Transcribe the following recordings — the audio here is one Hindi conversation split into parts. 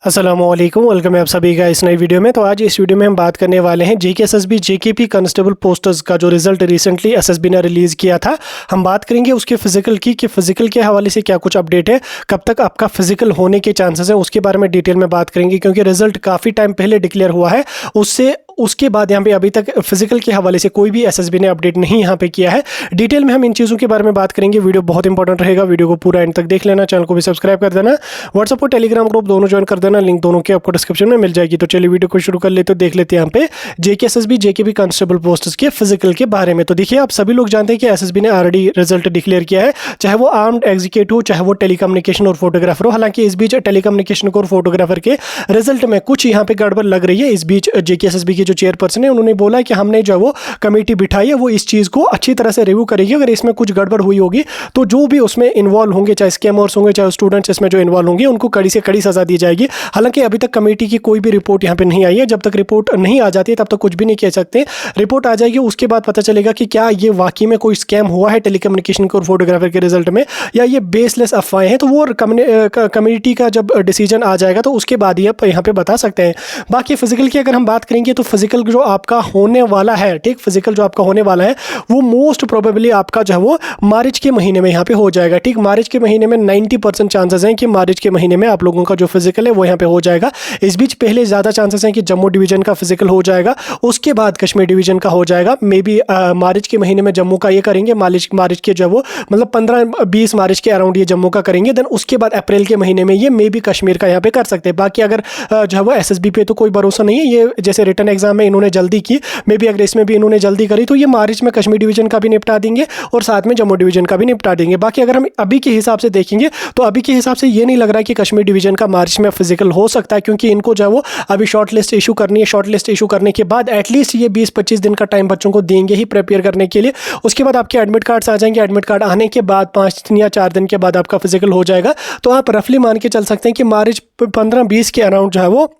अस्सलामुअलैकुम, वेलकम है आप सभी का इस नई वीडियो में। तो आज इस वीडियो में हम बात करने वाले हैं जेकेएसएसबी जेकेपी कांस्टेबल पोस्टर्स का जो रिजल्ट रिसेंटली एसएसबी ने रिलीज़ किया था। हम बात करेंगे उसके फिजिकल की कि फिजिकल के हवाले से क्या कुछ अपडेट है, कब तक आपका फिजिकल होने के चांसेस हैं, उसके बारे में डिटेल में बात करेंगे क्योंकि रिजल्ट काफ़ी टाइम पहले डिक्लेयर हुआ है। उसके बाद यहाँ पे अभी तक फिजिकल के हवाले से कोई भी एसएसबी ने अपडेट नहीं यहाँ पे किया है। डिटेल में हम इन चीज़ों के बारे में बात करेंगे। वीडियो बहुत इंपॉर्टेंट रहेगा, वीडियो को पूरा एंड तक देख लेना, चैनल को भी सब्सक्राइब कर देना, व्हाट्सएप और टेलीग्राम ग्रुप दोनों ज्वाइन कर देना, लिंक दोनों की आपको डिस्क्रिप्शन में मिल जाएगी। तो चलिए वीडियो को शुरू कर लेते, तो देख लेते हैं यहाँ पे जेकेएसएसबी जेकेपी कांस्टेबल पोस्ट्स के फिजिकल के बारे में। तो देखिए, आप सभी लोग जानते हैं कि एसएसबी ने ऑलरेडी रिजल्ट डिक्लेयर किया है, चाहे वो आर्म्ड एग्जीक्यूटिव, चाहे वो टेलीकम्युनिकेशन और फोटोग्राफर हो। हालांकि इस बीच टेलीकम्युनिकेशन और फोटोग्राफर के रिजल्ट में कुछ यहाँ पे गड़बड़ लग रही है। इस बीच जेकेएसएसबी के जो चेयरपर्सन है उन्होंने बोला कि हमने जो वो कमेटी बिठाई है वो इस चीज़ को अच्छी तरह से रिव्यू करेगी। अगर इसमें कुछ गड़बड़ हुई होगी तो जो भी उसमें इन्वॉल्व होंगे, चाहे स्कैमर्स होंगे, चाहे स्टूडेंट्स इसमें जो इन्वॉल्व होंगे, उनको कड़ी से कड़ी सजा दी जाएगी। हालांकि अभी तक कमेटी की कोई भी रिपोर्ट यहाँ पे नहीं आई है। जब तक रिपोर्ट नहीं आ जाती है तब तक कुछ भी नहीं कह सकते। रिपोर्ट आ जाएगी, उसके बाद पता चलेगा कि क्या ये वाकई में कोई स्कैम हुआ है टेलीकम्युनिकेशन और फोटोग्राफर के रिजल्ट में, या ये बेसलेस अफवाहें हैं। तो वो कमेटी का जब डिसीजन आ जाएगा तो उसके बाद ही आप यहाँ पे बता सकते हैं। बाकी फिजिकल की अगर हम बात करेंगे तो फिजिकल जो आपका होने वाला है, ठीक, फिजिकल जो आपका होने वाला है वो मोस्ट प्रोबेबली आपका जो है वो मार्च के महीने में यहाँ पे हो जाएगा। ठीक, मार्च के महीने में 90% चांसेस हैं कि मार्च के महीने में आप लोगों का जो फिजिकल है वो यहाँ पे हो जाएगा। इस बीच पहले ज़्यादा चांसेस हैं कि जम्मू डिवीजन का फिजिकल हो जाएगा, उसके बाद कश्मीर डिवीजन का हो जाएगा। मे बी मार्च के महीने में जम्मू का ये करेंगे, मार्च के जो वो मतलब 15-20 मार्च के अराउंड ये जम्मू का करेंगे। देन उसके बाद अप्रैल के महीने में ये मे बी कश्मीर का यहाँ पे कर सकते हैं। बाकी अगर जो है वो एसएसबी पे तो कोई भरोसा नहीं है। ये जैसे रिटन एग्जाम में इन्होंने जल्दी की, मे बी अगर इसमें भी इन्होंने जल्दी करी तो ये मार्च में कश्मीर डिवीजन का भी निपटा देंगे और साथ में जम्मू डिवीजन का भी निपटा देंगे। बाकी अगर हम अभी के हिसाब से देखेंगे तो अभी के हिसाब से ये नहीं लग रहा है कि कश्मीर डिवीजन का मार्च में फिजिकल हो सकता है, क्योंकि इनको जो है वो अभी शॉर्ट लिस्ट इशू करनी है। शॉर्ट लिस्ट इशू करने के बाद एटलीस्ट ये 20-25 दिन का टाइम बच्चों को देंगे ही प्रिपेयर करने के लिए। उसके बाद आपके एडमिट कार्ड्स आ जाएंगे। एडमिट कार्ड आने के बाद 5 दिन या 4 दिन के बाद आपका फिजिकल हो जाएगा। तो आप रफली मान के चल सकते हैं कि मार्च 15-20 के अराउंड जो है वो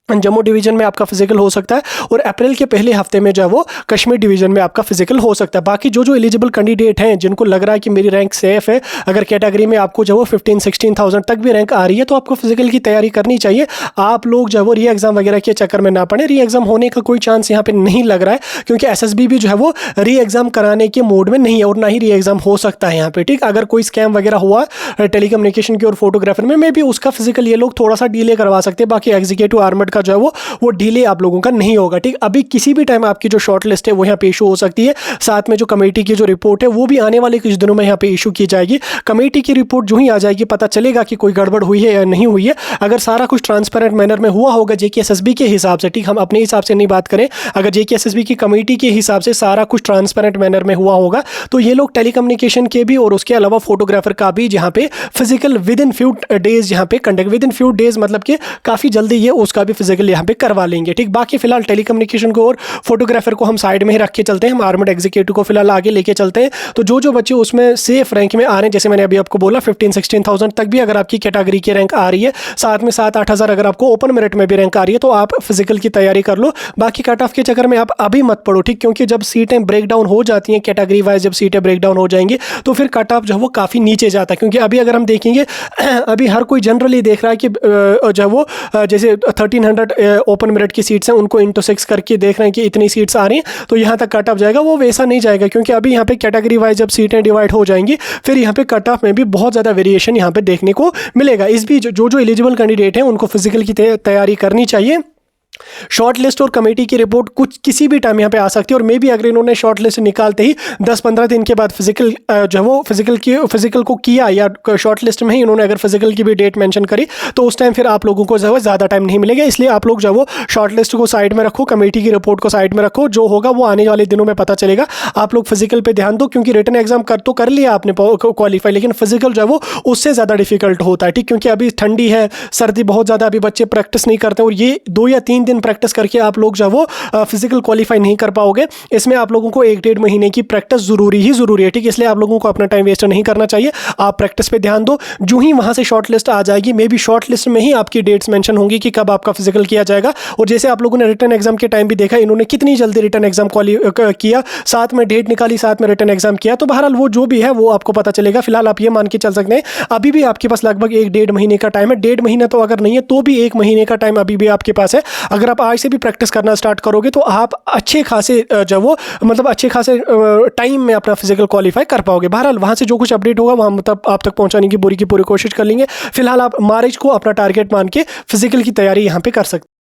जम्मू डिवीजन में आपका फिजिकल हो सकता है और अप्रैल के पहले हफ्ते में जो है वो कश्मीर डिवीजन में आपका फिजिकल हो सकता है। बाकी जो एलिजिबल कैंडिडेट हैं जिनको लग रहा है कि मेरी रैंक सेफ है, अगर कैटेगरी में आपको जो वो 15-16,000 तक भी रैंक आ रही है तो आपको फिजिकल की तैयारी करनी चाहिए। आप लोग जो है वो री एग्जाम वगैरह के चक्कर में ना पड़े। री एग्जाम होने का कोई चांस यहाँ पे नहीं लग रहा है, क्योंकि एसएसबी भी जो है वो री एग्जाम कराने के मोड में नहीं है और ना ही री एग्जाम हो सकता है यहाँ पे। ठीक, अगर कोई स्कैम वगैरह हुआ टेलीकम्युनिकेशन की और फोटोग्राफर में, मे बी उसका फिजिकल ये लोग थोड़ा सा डिले करवा सकते हैं। बाकी एग्जीक्यूटिव आर्मड का जो है वो डिले आप लोगों का नहीं होगा। ठीक, अभी किसी भी टाइम आपकी जो शॉर्ट लिस्ट है वो यहाँ पे इशू हो सकती है। साथ में जो कमेटी की जो रिपोर्ट है वो भी आने वाले कुछ दिनों में यहाँ पे इशू की जाएगी। कमेटी की रिपोर्ट जो ही आ जाएगी पता चलेगा कि कोई गड़बड़ हुई है या नहीं हुई है। अगर सारा कुछ ट्रांसपेरेंट मैनर में हुआ होगा जेकेएसएसबी के हिसाब से, ठीक, हम अपने हिसाब से नहीं बात करें, अगर जेकेएसएसबी की कमेटी के हिसाब से सारा कुछ ट्रांसपेरेंट मैनर में हुआ होगा तो ये लोग टेलीकम्युनिकेशन के भी और उसके अलावा फोटोग्राफर का भी यहाँ पे physical with in few days यहाँ पे conduct, with in few days मतलब कि काफ़ी जल्दी ये उसका भी फिजिकल यहाँ पे करवा लेंगे। ठीक, बाकी फिलहाल टेलीकम्युनिकेशन को और फोटोग्राफर को हम साइड में ही रख के चलते हैं, हम आर्मड एग्जीक्यूटिव को फिलहाल आगे लेके चलते हैं। तो जो बच्चे उसमें सेफ रैंक में आ रहे हैं, जैसे मैंने अभी आपको बोला 15-16,000 तक भी अगर आपकी कैटेगरी की रैंक आ रही है, साथ में 7-8 हज़ार अगर आपको ओपन मेरिट में भी रैंक आ रही है तो आप फिजिकल की तैयारी कर लो। बाकी कट ऑफ के चक्कर में आप अभी मत पड़ो। ठीक, क्योंकि जब सीटें ब्रेक डाउन हो जाती हैं कैटेगरी वाइज, जब सीटें ब्रेक डाउन हो जाएंगी तो फिर कट ऑफ जो है वो काफ़ी नीचे जाता है। क्योंकि अभी अगर हम देखेंगे अभी हर कोई जनरली देख रहा है कि जो है वो जैसे 1300 ओपन मेरिट की सीट्स हैं उनको इंटू 6 करके देख रहे हैं कि इतनी सीट्स आ रही हैं तो यहाँ तक कट ऑफ जाएगा। वो वैसा नहीं जाएगा, क्योंकि अभी यहाँ पे कैटेगरी वाइज जब सीटें डिवाइड हो जाएंगी फिर यहाँ पे कट ऑफ में भी बहुत ज़्यादा वेरिएशन यहाँ पे देखने को मिलेगा। इस बीच जो एलिजिबल कैंडिडेट हैं उनको फिजिकल की तैयारी करनी चाहिए। शॉर्ट लिस्ट और कमेटी की रिपोर्ट कुछ किसी भी टाइम यहाँ पे आ सकती है और मे बी अगर इन्होंने शॉर्ट लिस्ट निकालते ही 10-15 दिन के बाद फिजिकल जो है वो फिजिकल को किया, या शॉर्ट लिस्ट में ही इन्होंने अगर फिजिकल की भी डेट मेंशन करी तो उस टाइम फिर आप लोगों को जो है ज़्यादा टाइम नहीं मिलेगा। इसलिए आप लोग जो है वो शॉर्ट लिस्ट को साइड में रखो, कमेटी की रिपोर्ट को साइड में रखो, जो होगा वो आने वाले दिनों में पता चलेगा। आप लोग फिजिकल पर ध्यान दो, क्योंकि रिटन एग्जाम कर लिया आपने क्वालिफाई, लेकिन फिजिकल जो है वो उससे ज़्यादा डिफिकल्ट होता है। ठीक, क्योंकि अभी ठंडी है, सर्दी बहुत ज़्यादा, अभी बच्चे प्रैक्टिस नहीं करते और ये 2 या 3 दिन दिन प्रैक्टिस करके आप लोग जो वो फिजिकल क्वालिफाई नहीं कर पाओगे। इसमें आप लोगों को 1-1.5 महीने की प्रैक्टिस ज़रूरी है, ठीक है। इसलिए आप लोगों को अपना टाइम वेस्ट नहीं करना चाहिए, आप प्रैक्टिस पे ध्यान दो। जो ही वहाँ से शॉर्ट लिस्ट आ जाएगी, मे बी शॉर्ट लिस्ट में ही आपकी डेट्स मेंशन होंगी कि कब आपका फिजिकल किया जाएगा। और जैसे आप लोगों ने रिटन एग्जाम के टाइम भी देखा, इन्होंने कितनी जल्दी रिटन एग्जाम किया, साथ में डेट निकाली, साथ में रिटन एग्जाम किया। तो बहरहाल वो जो भी है वो आपको पता चलेगा। फिलहाल आप ये मान के चल सकते हैं अभी भी आपके पास लगभग 1-1.5 महीने का टाइम है। 1.5 महीना तो अगर नहीं है तो भी 1 महीने का टाइम अभी भी आपके पास है। अगर आप आज से भी प्रैक्टिस करना स्टार्ट करोगे तो आप अच्छे खासे जो वो मतलब अच्छे खासे टाइम में अपना फिजिकल क्वालिफाई कर पाओगे। बहरहाल वहाँ से जो कुछ अपडेट होगा वहाँ मतलब आप तक पहुँचाने की पूरी कोशिश कर लेंगे। फिलहाल आप मार्च को अपना टारगेट मान के फिजिकल की तैयारी यहाँ पे कर सकते हैं।